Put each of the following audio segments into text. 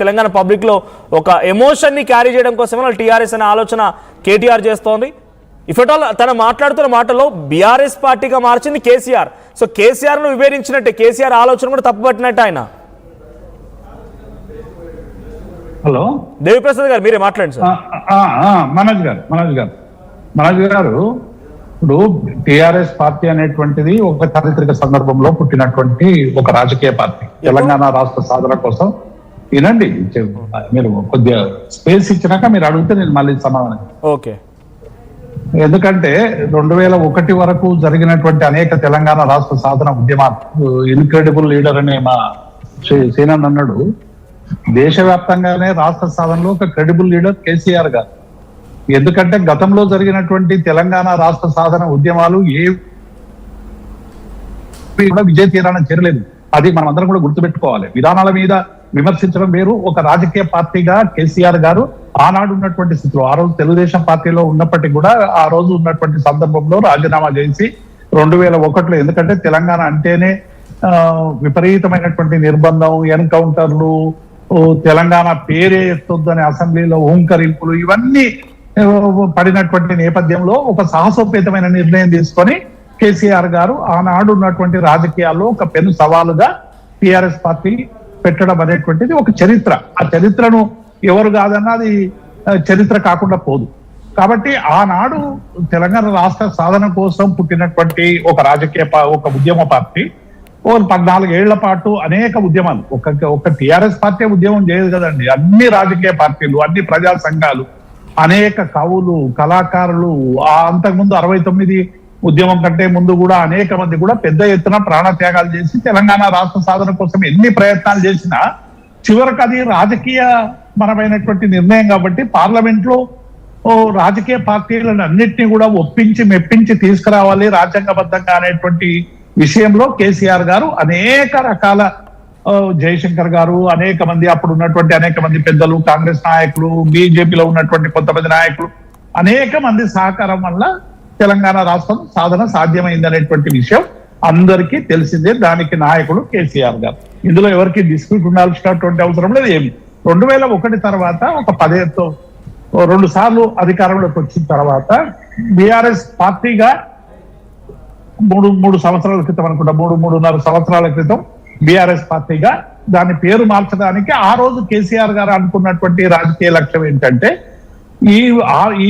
Telangana public లో ఒక emotion ని క్యారీ చేయడం కోసమే టీఆర్ఎస్ అనే ఆలోచన కేటీఆర్ చేస్తోంది. ఇఫ్ ఎట్ ఆల్ తన మాట్లాడుతున్న మాటలో బీఆర్ఎస్ పార్టీగా మార్చింది కేసీఆర్. సో కేసీఆర్ ను వివరించినట్టే, కేసీఆర్ ఆలోచన కూడా తప్పుపట్టినట్టు ఆయన. హలో దేవిప్రసాద్ గారు, మీరే మాట్లాడండి సార్. మనోజ్ గారు ఇప్పుడు టిఆర్ఎస్ పార్టీ అనేటువంటిది ఒక చారిత్రక సందర్భంలో పుట్టినటువంటి ఒక రాజకీయ పార్టీ. తెలంగాణ రాష్ట్ర సాధన కోసం వినండి, మీరు కొద్దిగా స్పేస్ ఇచ్చినాక మీరు అడిగితే నేను మళ్ళీ సమాధానం. ఓకే. ఎందుకంటే 2001 వరకు జరిగినటువంటి అనేక తెలంగాణ రాష్ట్ర సాధన ఉద్యమాలు, ఇన్క్రెడిబుల్ లీడర్ అనే మా సేనన్ అన్నాడు, దేశవ్యాప్తంగానే రాష్ట్ర సాధనలో ఒక క్రెడిబుల్ లీడర్ కేసీఆర్ గారు. ఎందుకంటే గతంలో జరిగినటువంటి తెలంగాణ రాష్ట్ర సాధన ఉద్యమాలు ఏ కూడా విజయ తీరాన్ని చేరలేదు. అది మనం అందరం కూడా గుర్తుపెట్టుకోవాలి. విధానాల మీద విమర్శించడం వేరు. ఒక రాజకీయ పార్టీగా కేసీఆర్ గారు ఆనాడు ఉన్నటువంటి స్థితిలో, ఆ రోజు తెలుగుదేశం పార్టీలో ఉన్నప్పటికీ కూడా ఆ రోజు ఉన్నటువంటి సందర్భంలో రాజీనామా చేసి 2001లో, ఎందుకంటే తెలంగాణ అంటేనే విపరీతమైనటువంటి నిర్బంధం, ఎన్కౌంటర్లు, తెలంగాణ పేరే ఎత్తొద్దని అసెంబ్లీలో ఓంకరింపులు, ఇవన్నీ పడినటువంటి నేపథ్యంలో ఒక సాహసోపేతమైన నిర్ణయం తీసుకొని కేసీఆర్ గారు ఆనాడు ఉన్నటువంటి రాజకీయాల్లో ఒక పెను సవాలుగా టిఆర్ఎస్ పార్టీ పెట్టడం అనేటువంటిది ఒక చరిత్ర. ఆ చరిత్రను ఎవరు కాదన్నా అది చరిత్ర కాకుండా పోదు. కాబట్టి ఆనాడు తెలంగాణ రాష్ట్ర సాధన కోసం పుట్టినటువంటి ఒక ఒక ఉద్యమ పార్టీ 14 ఏళ్ల పాటు అనేక ఉద్యమాలు, ఒక టిఆర్ఎస్ పార్టీ ఉద్యమం చేయదు కదండి. అన్ని రాజకీయ పార్టీలు, అన్ని ప్రజా సంఘాలు, అనేక కవులు, కళాకారులు, అంతకుముందు 69 ఉద్యమం కంటే ముందు కూడా అనేక మంది కూడా పెద్ద ఎత్తున ప్రాణత్యాగాలు చేసి తెలంగాణ రాష్ట్ర సాధన కోసం ఎన్ని ప్రయత్నాలు చేసినా చివరికి అది రాజకీయ పరమైనటువంటి నిర్ణయం కాబట్టి పార్లమెంట్ లో రాజకీయ పార్టీలను అన్నింటినీ కూడా ఒప్పించి మెప్పించి తీసుకురావాలి రాజ్యాంగబద్ధంగా అనేటువంటి విషయంలో కేసీఆర్ గారు అనేక రకాల, జయశంకర్ గారు, అనేక మంది, అప్పుడు ఉన్నటువంటి అనేక మంది పెద్దలు, కాంగ్రెస్ నాయకులు, బీజేపీలో ఉన్నటువంటి కొంతమంది నాయకులు, అనేక మంది సహకారం వల్ల తెలంగాణ రాష్ట్రం సాధన సాధ్యమైంది అనేటువంటి విషయం అందరికీ తెలిసిందే. దానికి నాయకుడు కేసీఆర్ గారు. ఇందులో ఎవరికి డిస్ప్యూట్ ఉండాల్సినటువంటి అవసరం లేదు. ఏమి 2001 తర్వాత ఒక 2 సార్లు అధికారంలోకి వచ్చిన తర్వాత బీఆర్ఎస్ పార్టీగా 3 సంవత్సరాల క్రితం అనుకుంటా, 3.5 సంవత్సరాల క్రితం బీఆర్ఎస్ పార్టీగా దాని పేరు మార్చడానికి ఆ రోజు కేసీఆర్ గారు అనుకున్నటువంటి రాజకీయ లక్ష్యం ఏంటంటే,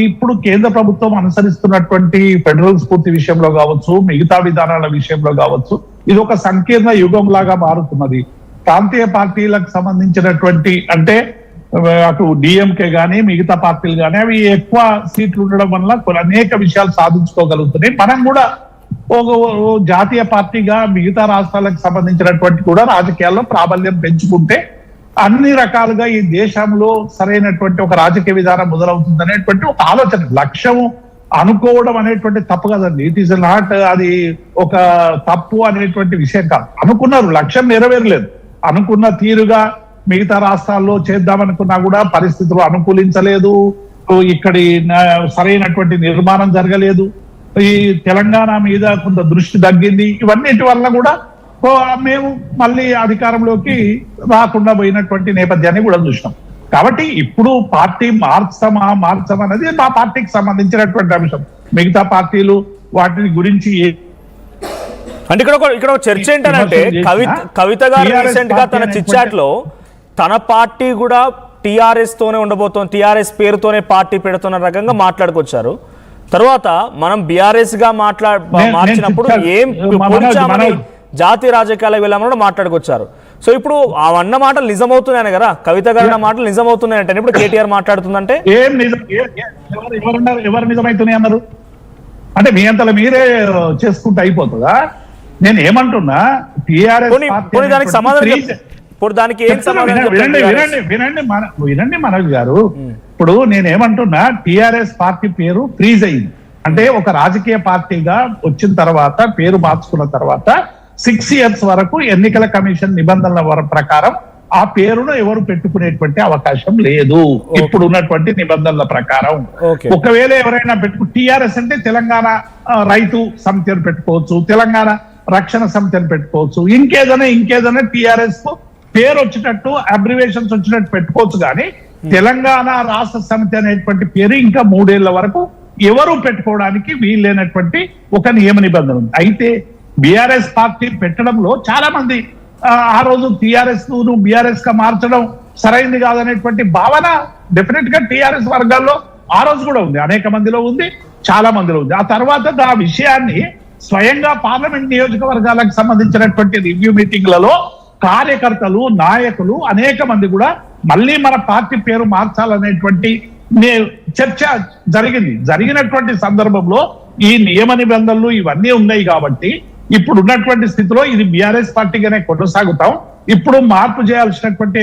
ఇప్పుడు కేంద్ర ప్రభుత్వం అనుసరిస్తున్నటువంటి ఫెడరల్ స్ఫూర్తి విషయంలో కావచ్చు, మిగతా విధానాల విషయంలో కావచ్చు, ఇది ఒక సంకీర్ణ యుగం లాగా మారుతున్నది. ప్రాంతీయ పార్టీలకు సంబంధించినటువంటి, అంటే అటు డిఎంకే గానీ మిగతా పార్టీలు కానీ, అవి ఎక్కువ సీట్లు ఉండడం వల్ల అనేక విషయాలు సాధించుకోగలుగుతున్నాయి. మనం కూడా జాతీయ పార్టీగా మిగతా రాష్ట్రాలకు సంబంధించినటువంటి కూడా రాజకీయాల్లో ప్రాబల్యం పెంచుకుంటే అన్ని రకాలుగా ఈ దేశంలో సరైనటువంటి ఒక రాజకీయ విధానం మొదలవుతుంది అనేటువంటి ఒక ఆలోచన, లక్ష్యం అనుకోవడం అనేటువంటి తప్పు కదండి. ఇట్ ఈస్ నాట్, అది ఒక తప్పు అనేటువంటి విషయం కాదు. అనుకున్నారు, లక్ష్యం నెరవేరలేదు. అనుకున్న తీరుగా మిగతా రాష్ట్రాల్లో చేద్దామనుకున్నా కూడా పరిస్థితులు అనుకూలించలేదు. ఇక్కడి సరైనటువంటి నిర్మాణం జరగలేదు. ఈ తెలంగాణ మీద కొంత దృష్టి తగ్గింది. ఇవన్నిటి వల్ల కూడా మేము మళ్ళీ అధికారంలోకి రాకుండా పోయినటువంటి నేపథ్యాన్ని కూడా చూసినాం. కాబట్టి ఇప్పుడు పార్టీ మార్చమన్నది మా పార్టీకి సంబంధించినటువంటి అంశం. మిగతా పార్టీలు వాటిని గురించి అంటే ఇక్కడ చర్చ ఏంటంటే, కవిత గారు రీసెంట్ గా తన చిట్చాట్ లో తన పార్టీ కూడా టిఆర్ఎస్ తోనే ఉండబోతోంది, టిఆర్ఎస్ పేరుతోనే పార్టీ పెడుతున్న రకంగా మాట్లాడుకొచ్చారు. తర్వాత మనం బీఆర్ఎస్ గా మార్చినప్పుడు ఏం పొడిచామని జాతీయ రాజకీయాలకు వెళ్ళామని మాట్లాడుకొచ్చారు. సో ఇప్పుడు అవన్న మాటలు నిజమవుతున్నాయని కదా, కవిత గారి మాటలు నిజమవుతున్నాయంటే ఇప్పుడు కేటీఆర్ మాట్లాడుతుందంటే ఏం నిజం, ఎవరు నిజమవుతున్నాయి అన్నారు అంటే మీ అంతలో మీరే చేసుకుంటూ అయిపోతుందా? నేను ఏమంటున్నా, టిఆర్ఎస్ దానికి సమాధానం, ఇప్పుడు దానికి ఏం సమాధానం వినండి మనోజ్ గారు. ఇప్పుడు నేనేమంటున్నా, టిఆర్ఎస్ పార్టీ పేరు ఫ్రీజ్ అయింది. అంటే ఒక రాజకీయ పార్టీగా వచ్చిన తర్వాత, పేరు మార్చుకున్న తర్వాత 6 years వరకు ఎన్నికల కమిషన్ నిబంధనల ప్రకారం ఆ పేరును ఎవరు పెట్టుకునేటువంటి అవకాశం లేదు. ఇప్పుడు ఉన్నటువంటి నిబంధనల ప్రకారం ఒకవేళ ఎవరైనా టిఆర్ఎస్ అంటే తెలంగాణ రైతు సమితి అని పెట్టుకోవచ్చు, తెలంగాణ రక్షణ సమితి అని పెట్టుకోవచ్చు, ఇంకేదైనా టిఆర్ఎస్ పేరు వచ్చేటట్టు అబ్రివేషన్స్ వచ్చినట్టు పెట్టుకోవచ్చు కానీ తెలంగాణ రాష్ట్ర సమితి అనేటువంటి పేరు ఇంకా 3 ఏళ్ల వరకు ఎవరు పెట్టుకోవడానికి వీల్లేనటువంటి ఒక నియమ నిబంధన ఉంది. అయితే బీఆర్ఎస్ పార్టీ పెట్టడంలో చాలా మంది ఆ రోజు టిఆర్ఎస్ ను బీఆర్ఎస్ గా మార్చడం సరైంది కాదనేటువంటి భావన డెఫినెట్ గా టిఆర్ఎస్ వర్గాల్లో ఆ రోజు కూడా ఉంది, అనేక మందిలో ఉంది, చాలా మందిలో ఉంది. ఆ తర్వాత ఆ విషయాన్ని స్వయంగా పార్లమెంట్ నియోజకవర్గాలకు సంబంధించినటువంటి రివ్యూ మీటింగ్లలో కార్యకర్తలు, నాయకులు అనేక మంది కూడా మళ్ళీ మన పార్టీ పేరు మార్చాలనేటువంటి చర్చ జరిగినటువంటి సందర్భంలో ఈ నియమ నిబంధనలు ఇవన్నీ ఉన్నాయి కాబట్టి ఇప్పుడు ఉన్నటువంటి స్థితిలో ఇది బీఆర్ఎస్ పార్టీగానే కొనసాగుతాం, ఇప్పుడు మార్పు చేయాల్సినటువంటి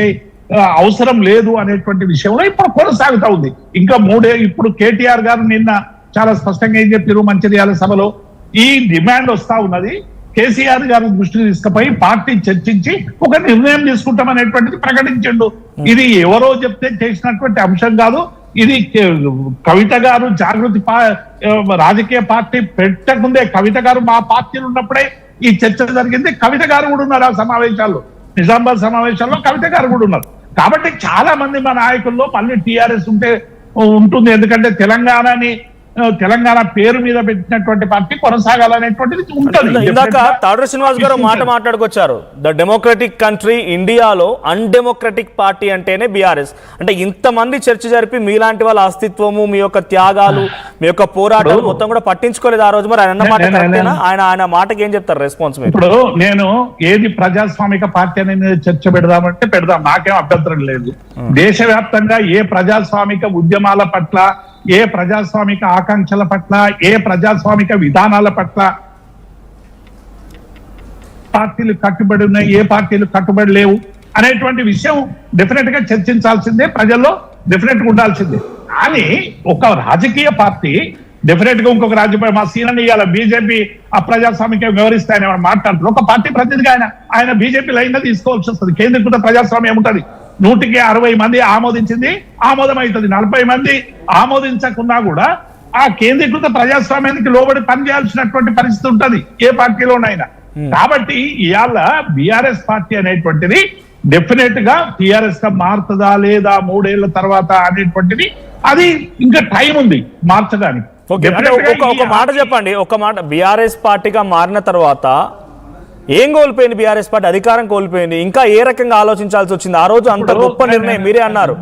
అవసరం లేదు అనేటువంటి విషయంలో ఇప్పుడు కొనసాగుతా ఉంది. ఇంకా ఇప్పుడు కేటీఆర్ గారు నిన్న చాలా స్పష్టంగా ఏం చెప్పారు మంచిర్యాల సభలో, ఈ డిమాండ్ వస్తా ఉన్నది, కేసీఆర్ గారి దృష్టికి తీసుకుపోయి పార్టీ చర్చించి ఒక నిర్ణయం తీసుకుంటామనేటువంటిది ప్రకటించండు. ఇది ఎవరో చెప్తే చేసినటువంటి అంశం కాదు, ఇది కవిత గారు జాగృతి రాజకీయ పార్టీ పెట్టకుందే కవిత గారు మా పార్టీలు ఉన్నప్పుడే ఈ చర్చ జరిగింది. కవిత గారు కూడా ఉన్నారు ఆ సమావేశాల్లో, నిజామాబాద్ సమావేశాల్లో కవిత గారు కూడా ఉన్నారు. కాబట్టి చాలా మంది మా నాయకుల్లో మళ్ళీ టిఆర్ఎస్ ఉంటుంది, ఎందుకంటే తెలంగాణ పేరు మీద పెట్టినటువంటి పార్టీ కొనసాగాలనేటువంటిది ఉంటుంది. ఇందాక తాడూరి శ్రీనివాస్ గారు మాట్లాడుకొచ్చారు, ద డెమోక్రటిక్ కంట్రీ ఇండియాలో అన్డెమోక్రటిక్ పార్టీ అంటేనే బీఆర్ఎస్. అంటే ఇంతమంది చర్చ జరిపి మీలాంటి వాళ్ళ అస్తిత్వము, మీ యొక్క త్యాగాలు, మీ యొక్క పోరాటాలు మొత్తం కూడా పట్టించుకోలేదు ఆ రోజు. మరి ఆయన మాట ఆయన మాటకి ఏం చెప్తారు రెస్పాన్స్? ఇప్పుడు నేను ఏది ప్రజాస్వామిక పార్టీ అనేది చర్చ పెడదామంటే పెడదాం, నాకేం అభ్యంతరం లేదు. దేశవ్యాప్తంగా ఏ ప్రజాస్వామిక ఉద్యమాల పట్ల, ఏ ప్రజాస్వామిక ఆకాంక్షల పట్ల, ఏ ప్రజాస్వామిక విధానాల పట్ల పార్టీలు కట్టుబడి ఉన్నాయి, ఏ పార్టీలు కట్టుబడి లేవు అనేటువంటి విషయం డెఫినెట్ గా చర్చించాల్సిందే, ప్రజల్లో డెఫినెట్ గా ఉండాల్సిందే. కానీ ఒక రాజకీయ పార్టీ డెఫినెట్ గా ఇంకొక రాజకీయ మా సీనియర్ ఇవాళ బీజేపీ అప్రజాస్వామిక వ్యవహరిస్తాయని మాట్లాడుతున్నారు. ఒక పార్టీ ప్రతినిధిగా ఆయన బీజేపీ లైన్ గా తీసుకోవాల్సి వస్తుంది. కేంద్రీకృత ప్రజాస్వామ్యం ఉంటుంది, 160 మంది ఆమోదించింది, ఆమోదం అవుతుంది. 40 మంది ఆమోదించకున్నా కూడా ఆ కేంద్రీకృత ప్రజాస్వామ్యానికి లోబడి పనిచేయాల్సినటువంటి పరిస్థితి ఉంటుంది ఏ పార్టీలోనైనా. కాబట్టి ఇవాళ బీఆర్ఎస్ పార్టీ అనేటువంటిది డెఫినెట్ గా టిఆర్ఎస్ గా మారుతుందా లేదా 3 ఏళ్ల తర్వాత అనేటువంటిది, అది ఇంకా టైం ఉంది మార్చడానికి. ఒక మాట చెప్పండి, ఒక మాట, బీఆర్ఎస్ పార్టీగా మారిన తర్వాత ఏం కోల్పోయింది బీఆర్ఎస్ పార్టీ? అధికారం కోల్పోయింది, ఇంకా ఏ రకంగా ఆలోచించాల్సి వచ్చింది? ఆ రోజు అంత గొప్ప నిర్ణయం మీరే అన్నారు,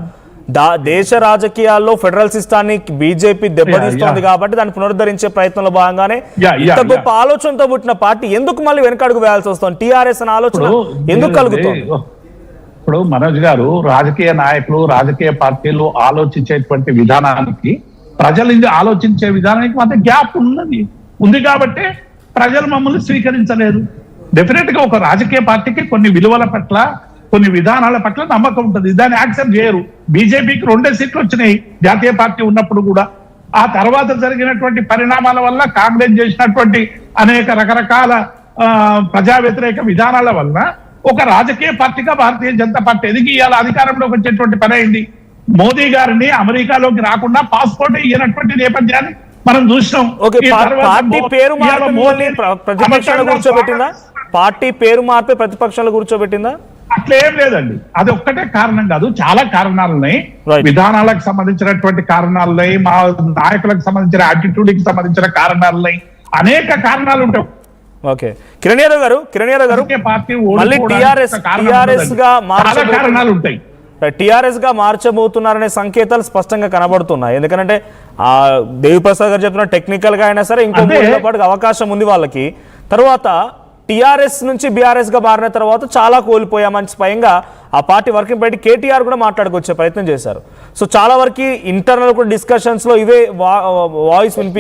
దేశ రాజకీయాల్లో ఫెడరల్ సిస్టాన్ని బీజేపీ దెబ్బతీస్తోంది కాబట్టి దాన్ని పునరుద్ధరించే ప్రయత్నంలో భాగంగానే ఇంత గొప్ప ఆలోచనతో పుట్టిన పార్టీ ఎందుకు మళ్ళీ వెనకడుగు వేయాల్సి వస్తుంది? టిఆర్ఎస్ అనే ఆలోచన ఎందుకు కలుగుతుంది? ఇప్పుడు మనోజ్ గారు, రాజకీయ నాయకులు, రాజకీయ పార్టీలు ఆలోచించేటువంటి విధానానికి, ప్రజలు ఆలోచించే విధానానికి మధ్య గ్యాప్ ఉంది కాబట్టి ప్రజలు మమ్మల్ని స్వీకరించలేదు. డెఫినెట్ గా ఒక రాజకీయ పార్టీకి కొన్ని విలువల పట్ల, కొన్ని విధానాల పట్ల నమ్మకం ఉంటుంది, దాన్ని యాక్సెప్ట్ చేయరు. బీజేపీకి 2 సీట్లు వచ్చినాయి జాతీయ పార్టీ ఉన్నప్పుడు కూడా. ఆ తర్వాత జరిగినటువంటి పరిణామాల వల్ల, కాంగ్రెస్ చేసినటువంటి అనేక రకరకాల ప్రజా వ్యతిరేక విధానాల వల్ల ఒక రాజకీయ పార్టీగా భారతీయ జనతా పార్టీ ఎదిగి ఇవాళ అధికారంలోకి వచ్చేటువంటి పని అయింది. మోదీ గారిని అమెరికాలోకి రాకుండా పాస్పోర్ట్ ఇయ్యనటువంటి నేపథ్యాన్ని మనం చూసినాం. పార్టీ పేరు ప్రతిపక్షాలు కూర్చోబెట్టిందా? పార్టీ పేరు మార్పే ప్రతిపక్షాలు కూర్చోబెట్టిందా? అట్లేం లేదండి, అది ఒక్కటే కారణం కాదు, చాలా కారణాలు ఉన్నాయి. విధానాలకు సంబంధించినటువంటి కారణాలు ఉన్నాయి, మా నాయకులకు సంబంధించిన యాటిట్యూడ్ కి సంబంధించిన కారణాలు ఉన్నాయి, అనేక కారణాలు ఉంటాయి. ఓకే, కిరణ్ యాదవ్ గారు పార్టీ మళ్ళీ కారణాలు ఉంటాయి. టిఆర్ఎస్ గా మార్చబోతున్నారనే సంకేతాలు స్పష్టంగా కనబడుతున్నాయి. ఎందుకంటే దేవిప్రసాద్ గారు చెప్తున్న టెక్నికల్ గా అయినా సరే ఇంకో 3 ఏళ్ల పాటు అవకాశం ఉంది వాళ్ళకి. తర్వాత టిఆర్ఎస్ నుంచి బీఆర్ఎస్ గా మారిన తర్వాత చాలా కోల్పోయామని స్వయంగా ఆ పార్టీ వర్కింగ్ పార్టీ కేటీఆర్ కూడా మాట్లాడుకొచ్చే ప్రయత్నం చేశారు. సో చాలా వరకు ఇంటర్నల్ కూడా డిస్కషన్స్ లో ఇవే వాయిస్ వినిపి